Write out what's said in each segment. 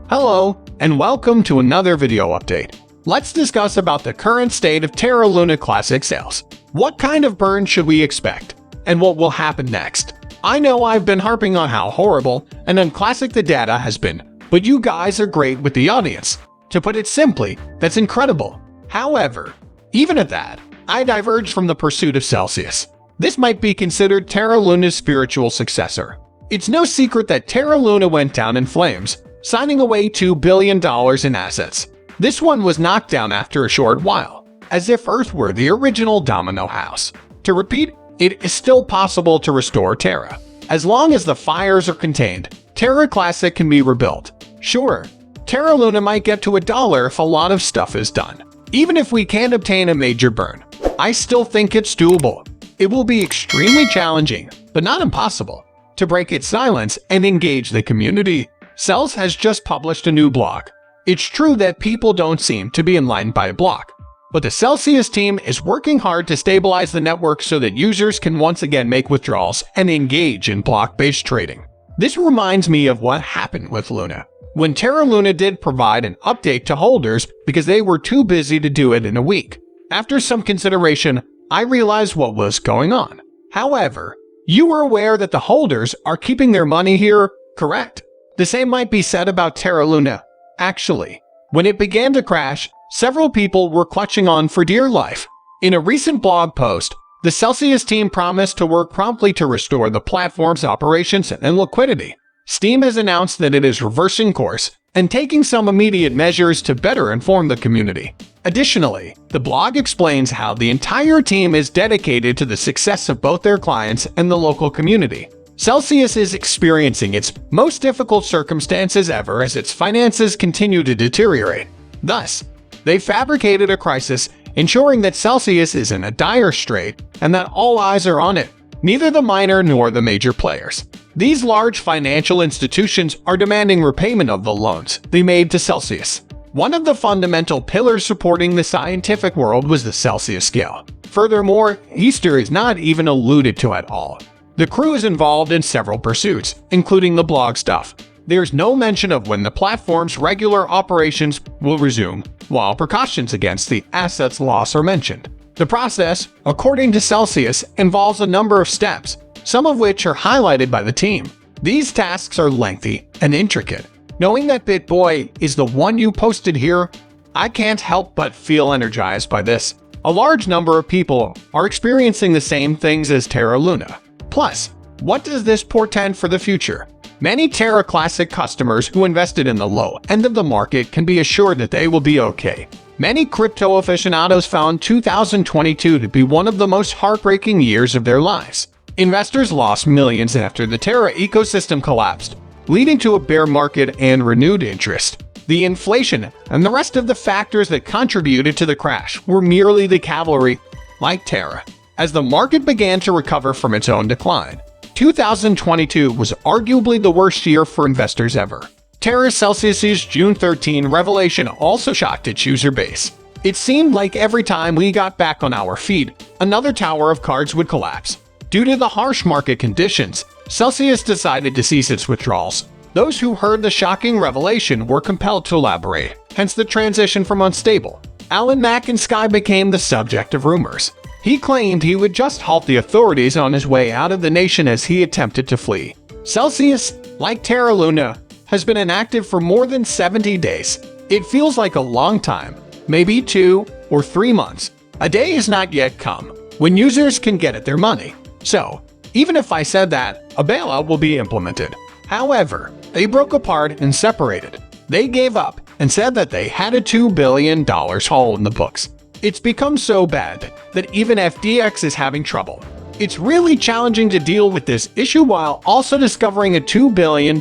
Hello, and welcome to another video update. Let's discuss about the current state of Terra Luna Classic sales. What kind of burn should we expect? And what will happen next? I know I've been harping on how horrible and unclassic the data has been, but you guys are great with the audience. To put it simply, that's incredible. However, even at that, I diverge from the pursuit of Celsius. This might be considered Terra Luna's spiritual successor. It's no secret that Terra Luna went down in flames, signing away $2 billion in assets. This one was knocked down after a short while, as if Earth were the original domino house. To repeat, it is still possible to restore Terra. As long as the fires are contained, Terra Classic can be rebuilt. Sure, Terra Luna might get to $1 if a lot of stuff is done. Even if we can't obtain a major burn, I still think it's doable. It will be extremely challenging, but not impossible, to break its silence and engage the community. Cells has just published a new blog. It's true that people don't seem to be enlightened by a block, but the Celsius team is working hard to stabilize the network so that users can once again make withdrawals and engage in block-based trading. This reminds me of what happened with Luna, when Terra Luna did provide an update to holders because they were too busy to do it in a week. After some consideration, I realized what was going on. However, you were aware that the holders are keeping their money here, correct? The same might be said about Terra Luna. Actually, when it began to crash, several people were clutching on for dear life. In a recent blog post, the Celsius team promised to work promptly to restore the platform's operations and liquidity. Steam has announced that it is reversing course and taking some immediate measures to better inform the community. Additionally, the blog explains how the entire team is dedicated to the success of both their clients and the local community. Celsius is experiencing its most difficult circumstances ever as its finances continue to deteriorate. Thus, they fabricated a crisis, ensuring that Celsius is in a dire strait and that all eyes are on it, neither the minor nor the major players. These large financial institutions are demanding repayment of the loans they made to Celsius. One of the fundamental pillars supporting the scientific world was the Celsius scale. Furthermore, Easter is not even alluded to at all. The crew is involved in several pursuits, including the blog stuff. There's no mention of when the platform's regular operations will resume, while precautions against the asset's loss are mentioned. The process, according to Celsius, involves a number of steps, some of which are highlighted by the team. These tasks are lengthy and intricate. Knowing that BitBoy is the one you posted here, I can't help but feel energized by this. A large number of people are experiencing the same things as Terra Luna. Plus, what does this portend for the future? Many Terra Classic customers who invested in the low end of the market can be assured that they will be okay. Many crypto aficionados found 2022 to be one of the most heartbreaking years of their lives. Investors lost millions after the Terra ecosystem collapsed, leading to a bear market and renewed interest. The inflation and the rest of the factors that contributed to the crash were merely the cavalry, like Terra. As the market began to recover from its own decline, 2022 was arguably the worst year for investors ever. Terra Celsius's June 13 revelation also shocked its user base. It seemed like every time we got back on our feet, another tower of cards would collapse. Due to the harsh market conditions, Celsius decided to cease its withdrawals. Those who heard the shocking revelation were compelled to elaborate, hence the transition from unstable. Alan McIntyre became the subject of rumors. He claimed he would just halt the authorities on his way out of the nation as he attempted to flee. Celsius, like Terra Luna, has been inactive for more than 70 days. It feels like a long time, maybe 2 or 3 months. A day has not yet come when users can get at their money. So, even if I said that, a bailout will be implemented. However, they broke apart and separated. They gave up and said that they had a $2 billion hole in the books. It's become so bad that even FTX is having trouble. It's really challenging to deal with this issue while also discovering a $2 billion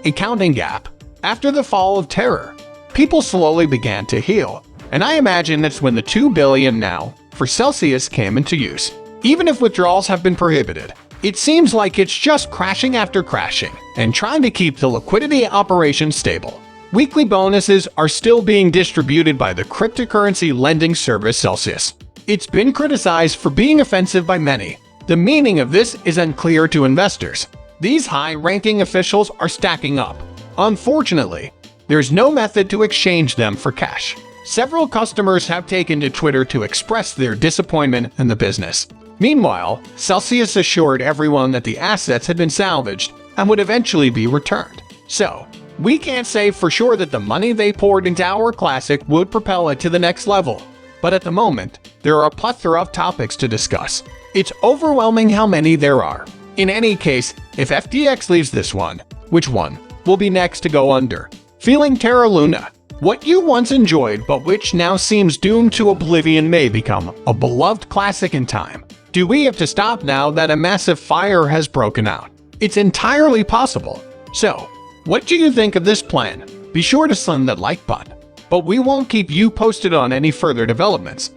accounting gap. After the fall of Terra, people slowly began to heal, and I imagine that's when the $2 billion now for Celsius came into use. Even if withdrawals have been prohibited, it seems like it's just crashing after crashing and trying to keep the liquidity operations stable. Weekly bonuses are still being distributed by the cryptocurrency lending service Celsius. It's been criticized for being offensive by many. The meaning of this is unclear to investors. These high-ranking officials are stacking up. Unfortunately, there's no method to exchange them for cash. Several customers have taken to Twitter to express their disappointment in the business. Meanwhile, Celsius assured everyone that the assets had been salvaged and would eventually be returned. So, we can't say for sure that the money they poured into our classic would propel it to the next level. But at the moment, there are a plethora of topics to discuss. It's overwhelming how many there are. In any case, if FTX leaves this one, which one will be next to go under? Feeling Terra Luna, what you once enjoyed but which now seems doomed to oblivion, may become a beloved classic in time. Do we have to stop now that a massive fire has broken out? It's entirely possible. So, what do you think of this plan? Be sure to slam that like button. But we won't keep you posted on any further developments.